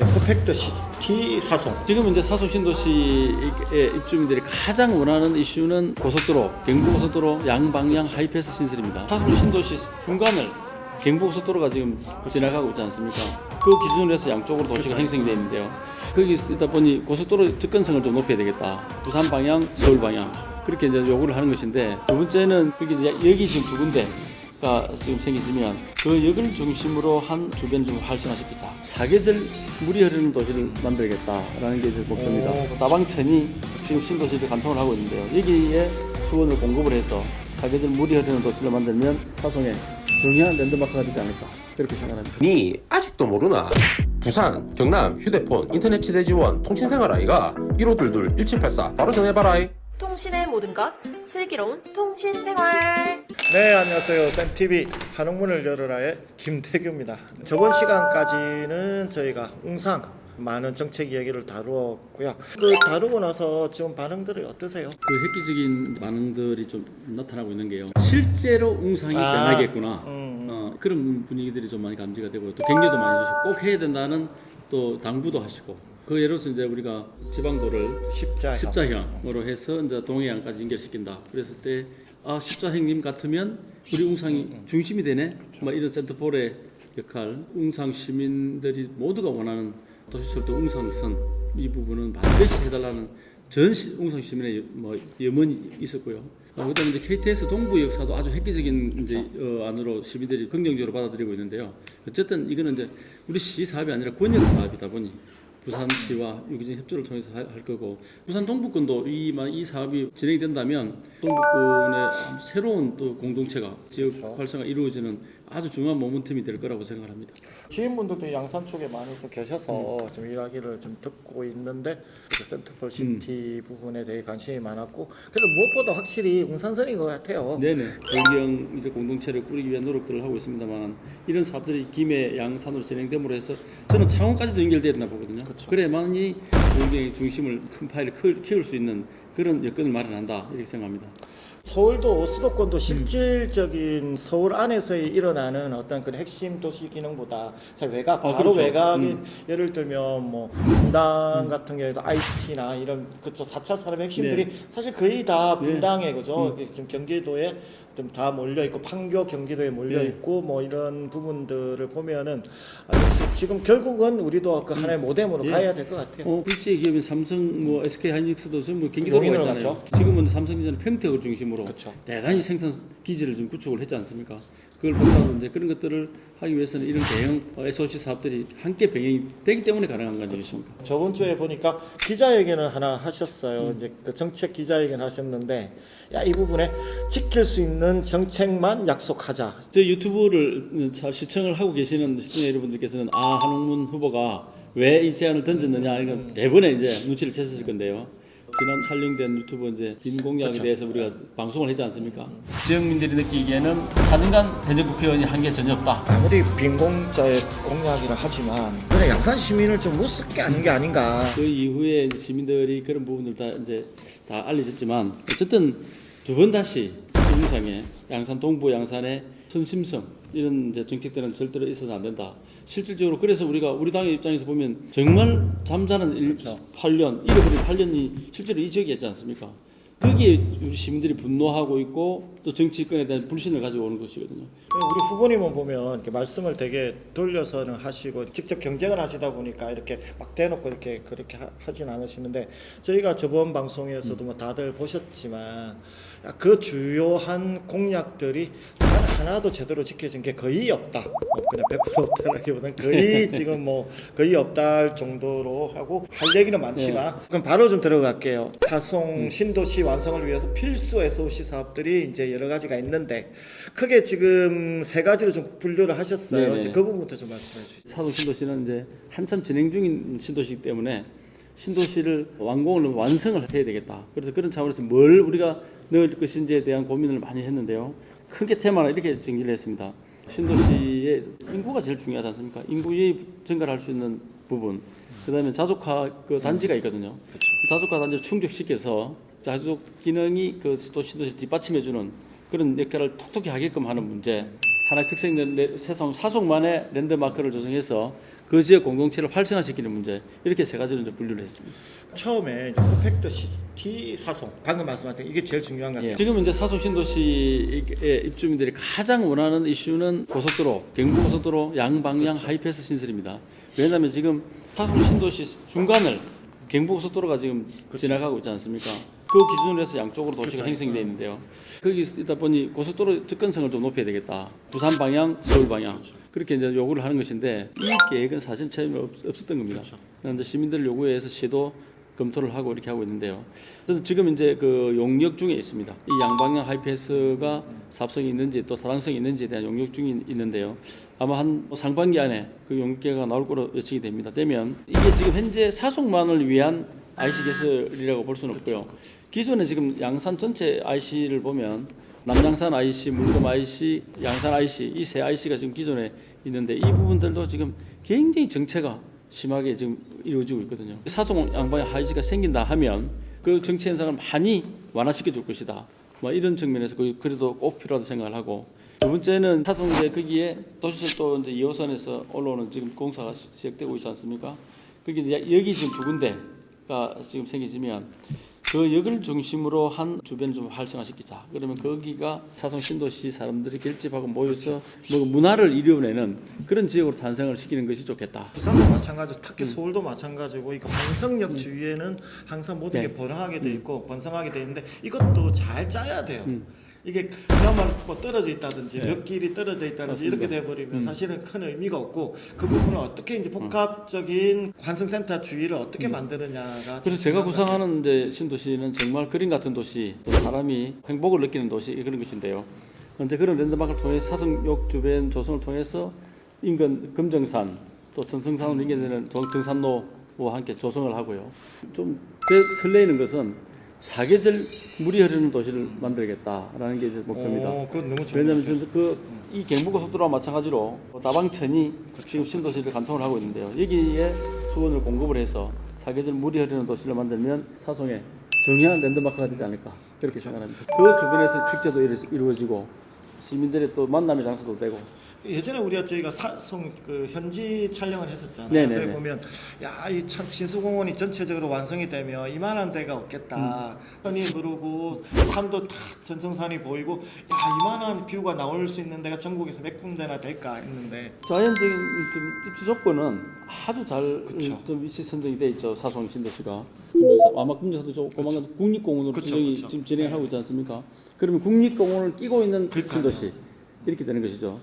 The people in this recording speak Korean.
퍼펙트 시티 사송. 지금 이제 사송 신도시의 입주민들이 가장 원하는 이슈는 고속도로, 경부고속도로 양방향 하이패스 신설입니다. 사송 신도시 중간을 경부고속도로가 지금 지나가고 있지 않습니까? 그 기준으로 해서 양쪽으로 도시가 형성이 되어 있는데요. 거기 있다 보니 고속도로 접근성을 좀 높여야 되겠다. 부산 방향, 서울 방향 그렇게 이제 요구를 하는 것인데, 두 번째는 그게 이제 여기 지금 두 군데가 지금 생기면 그 역을 중심으로 한 주변 좀 활성화시키자. 사계절 물이 흐르는 도시를 만들겠다라는 게 이제 목표입니다. 다방천이 지금 신도시를 간통을 하고 있는데요. 여기에 수원을 공급을 해서 사계절 물이 흐르는 도시를 만들면 사송에 중요한 랜드마크가 되지 않을까 그렇게 생각합니다. 니 아직도 모르나? 부산, 경남, 휴대폰, 인터넷 치대 지원, 통신생활 아이가 1522-1784 바로 전해봐라. 통신의 모든 것, 슬기로운 통신생활. 네, 안녕하세요. 쌤TV 한옥문을 열어라의 김태규입니다. 저번 시간까지는 저희가 웅상 많은 정책 이야기를 다루었고요. 그 다루고 나서 지금 반응들이 어떠세요? 그 획기적인 반응들이 좀 나타나고 있는 게요. 실제로 웅상이 변하겠구나. 그런 분위기들이 좀 많이 감지가 되고, 또 격려도 많이 주시고 꼭 해야 된다는 또 당부도 하시고, 그 예를 들어서 이제 우리가 지방도를 십자형으로 해서 이제 동해안까지 연결시킨다. 그랬을 때 십자형님 같으면 우리 웅상이 중심이 되네. 뭐 이런 센터폴의 역할, 웅상 시민들이 모두가 원하는 도시철도 웅상선 이 부분은 반드시 해달라는 전 웅상 시민의 뭐 염원이 있었고요. 그다음에 이제 KTX 동부 역사도 아주 획기적인 이제 안으로 시민들이 긍정적으로 받아들이고 있는데요. 어쨌든 이거는 이제 우리 시 사업이 아니라 권역 사업이다 보니 부산시와 유기적 협조를 통해서 할 거고, 부산 동북권도 이 사업이 진행이 된다면 동북권의 새로운 또 공동체가 지역 활성화 이루어지는 아주 중요한 모멘텀이 될 거라고 생각합니다. 지인분들도 양산 쪽에 많이 좀 계셔서 좀 이야기를 좀 듣고 있는데, 센터폴 시티 부분에 대해 관심이 많았고, 그래서 무엇보다 확실히 웅산선인 것 같아요. 네네. 경경 이제 공동체를 꾸리기 위한 노력들을 하고 있습니다만, 이런 사업들이 김해 양산으로 진행됨으로 해서 저는 창원까지도 연결돼야 된다 보거든요. 그래야만이 경경의 중심을 큰 파일을 키울 수 있는 그런 여건을 마련한다 이렇게 생각합니다. 서울도 수도권도 실질적인 서울 안에서의 일어나는 어떤 그 핵심 도시 기능보다 사실 외곽, 바로 그렇죠. 외곽이 예를 들면 뭐 분당 같은 경우에도 IT나 이런 그쪽 4차 산업 핵심들이 사실 거의 다 분당에 그죠? 지금 경기도에 좀 다 몰려 있고 판교 경기도에 몰려 있고 뭐 이런 부분들을 보면은 지금 결국은 우리도 그 하나의 모뎀으로 가야 될 것 같아요. 국제 기업인 삼성, 뭐 SK 하이닉스도 전부 경기도로 있잖아요. 지금은 삼성전자 평택을 중심으로 대단히 생산 기지를 좀 구축을 했지 않습니까? 그걸 보더라도 이제 그런 것들을 하기 위해서는 이런 대형 SOC 사업들이 함께 병행이 되기 때문에 가능한 거 아니겠습니까? 저번 주에 보니까 기자회견을 하나 하셨어요. 이제 그 정책 기자회견 하셨는데, 야, 이 부분에 지킬 수 있는 정책만 약속하자. 저 유튜브를 잘 시청을 하고 계시는 시청자 여러분들께서는 한옥문 후보가 왜 이 제안을 던졌느냐 이런 대번에 이제 눈치를 채셨을 건데요. 지난 촬영된 유튜브 이제 빈 공약에 대해서 우리가 방송을 했지 않습니까? 지역민들이 느끼기에는 4년간 대전 국회의원이 한 게 전혀 없다. 아무리 빈공자의 공약이라 하지만 그냥 양산 시민을 좀 우습게 하는 게 아닌가. 그 이후에 이제 시민들이 그런 부분들 다 알려졌지만, 어쨌든 두 번 다시 동상에 양산 동부 양산의 선심성 이런 이제 정책들은 절대로 있어서는 안 된다. 실질적으로 그래서 우리 당의 입장에서 보면 정말 잠자는 8년 잃어버린 8년이 실제로 이 지역이었지 않습니까? 거기에 우리 시민들이 분노하고 있고 또 정치권에 대한 불신을 가지고 오는 것이거든요. 우리 후보님은 보면 이렇게 말씀을 되게 돌려서는 하시고 직접 경쟁을 하시다 보니까 이렇게 막 대놓고 이렇게 그렇게 하진 않으시는데, 저희가 저번 방송에서도 뭐 다들 보셨지만 그 주요한 공약들이 단 하나도 제대로 지켜진 게 거의 없다. 그냥 100% 없다라기보다는 거의 지금 뭐 거의 없다 할 정도로 하고, 할 얘기는 많지만 그럼 바로 좀 들어갈게요. 사송 신도시 완성을 위해서 필수 SOC 사업들이 이제 여러 가지가 있는데, 크게 지금 세 가지로 좀 분류를 하셨어요. 이제 그 부분부터 좀 말씀해 주시죠. 사동 신도시는 이제 한참 진행 중인 신도시이기 때문에 신도시를 완성을 해야 되겠다. 그래서 그런 차원에서 뭘 우리가 넣을 것인지에 대한 고민을 많이 했는데요. 크게 테마는 이렇게 정리를 했습니다. 신도시의 인구가 제일 중요하지 않습니까? 인구의 증가를 할 수 있는 부분. 그다음에 자족화 그 단지가 있거든요. 자족화 단지를 충족시켜서 자족 기능이 그 또 신도시 뒷받침해주는 그런 역할을 톡톡히 하게끔 하는 문제. 하나의 특색 있는 세상 사속만의 랜드마크를 조성해서 그 지역 공동체를 활성화시키는 문제 이렇게 세 가지를 이제 분류를 했습니다. 처음에 이제 퍼펙트 시티 사송 방금 말씀하신 이게 제일 중요한 것 같아요. 예. 지금 이제 사속 신도시의 입주민들이 가장 원하는 이슈는 고속도로, 경부고속도로 양방향 하이패스 신설입니다. 왜냐하면 지금 사속 신도시 중간을 경부고속도로가 지금 지나가고 있지 않습니까? 그 기준으로 해서 양쪽으로 도시가 형성이 되어 있는데요. 거기 있다 보니 고속도로 접근성을 좀 높여야 되겠다. 부산 방향, 서울 방향. 그렇게 이제 요구를 하는 것인데 이 계획은 사실 처음에 없었던 겁니다. 이제 시민들 요구에 의해서 시도 검토를 하고 이렇게 하고 있는데요. 그래서 지금 이제 그 용역 중에 있습니다. 이 양방향 하이패스가 사업성이 있는지 또 타당성이 있는지에 대한 용역 중이 있는데요. 아마 한 상반기 안에 그 용역계가 나올 거로 예측이 됩니다. 되면 이게 지금 현재 사속만을 위한 IC 개설이라고 볼 수는 없고요. 기존에 지금 양산 전체 IC를 보면 남양산 IC, 물금 IC, 양산 IC 이 세 IC가 지금 기존에 있는데 이 부분들도 지금 굉장히 정체가 심하게 지금 이루어지고 있거든요. 사속 양방향 IC가 생긴다 하면 그 정체 현상을 많이 완화시켜 줄 것이다. 뭐 이런 측면에서 그래도 꼭 필요하다고 생각을 하고 두 번째는 사속 이제 거기에 도시철도 이제 2호선에서 올라오는 지금 공사가 시작되고 있지 않습니까? 거기 이제 여기 지금 두 군데가 지금 생기지면 그 역을 중심으로 한 주변을 좀 활성화시키자. 그러면 거기가 사성 신도시 사람들이 결집하고 모여서 뭐 문화를 이루어내는 그런 지역으로 탄생을 시키는 것이 좋겠다. 부산도 마찬가지, 특히 서울도 마찬가지고 이거 환승역 주위에는 항상 모든 게 네. 번화하게 돼 있고 번성하게 돼 있는데 이것도 잘 짜야 돼요. 이게 그야말로 뭐 떨어져 있다든지 네. 몇 길이 떨어져 있다든지 맞습니다. 이렇게 돼버리면 사실은 큰 의미가 없고 그 부분을 어떻게 이제 복합적인 환승센터 주위를 어떻게 만드느냐가 그래서 제가 구상하는 이제 신도시는 정말 그림 같은 도시, 또 사람이 행복을 느끼는 도시 그런 것인데요. 이제 그런 랜드마크를 통해 사성역 주변 조성을 통해서 인근 금정산 또 전성산으로 연결되는 정산로와 함께 조성을 하고요. 좀 설레이는 것은 사계절 물이 흐르는 도시를 만들겠다라는 게 이제 목표입니다. 그건 너무 좋은 왜냐하면 것 같아요. 그 이 경부고속도로와 마찬가지로 다방천이 지금 신도시를 관통을 하고 있는데요. 여기에 수원을 공급을 해서 사계절 물이 흐르는 도시를 만들면 사송에 정의한 랜드마크가 되지 않을까 그렇게 생각합니다. 그 주변에서 축제도 이루어지고 시민들의 또 만남의 장소도 되고. 예전에 저희가 사송 그 현지 촬영을 했었잖아요. 네네네. 그래 보면 야 이 참 진수공원이 전체적으로 완성이 되면 이만한 데가 없겠다. 산이 흐르고 산도 다 전성산이 보이고 야 이만한 뷰가 나올 수 있는 데가 전국에서 몇 군데나 될까 했는데 자연적인 좀 입지 조건은 아주 잘 그쵸. 좀 위치 선정이 돼 있죠. 사송 신도시가. 아마 금정산도 조그만 국립공원으로 그쵸, 지정이 그쵸. 지금 진행하고 있지 않습니까? 그러면 국립공원을 끼고 있는 그러니까요. 신도시 이렇게 되는 것이죠.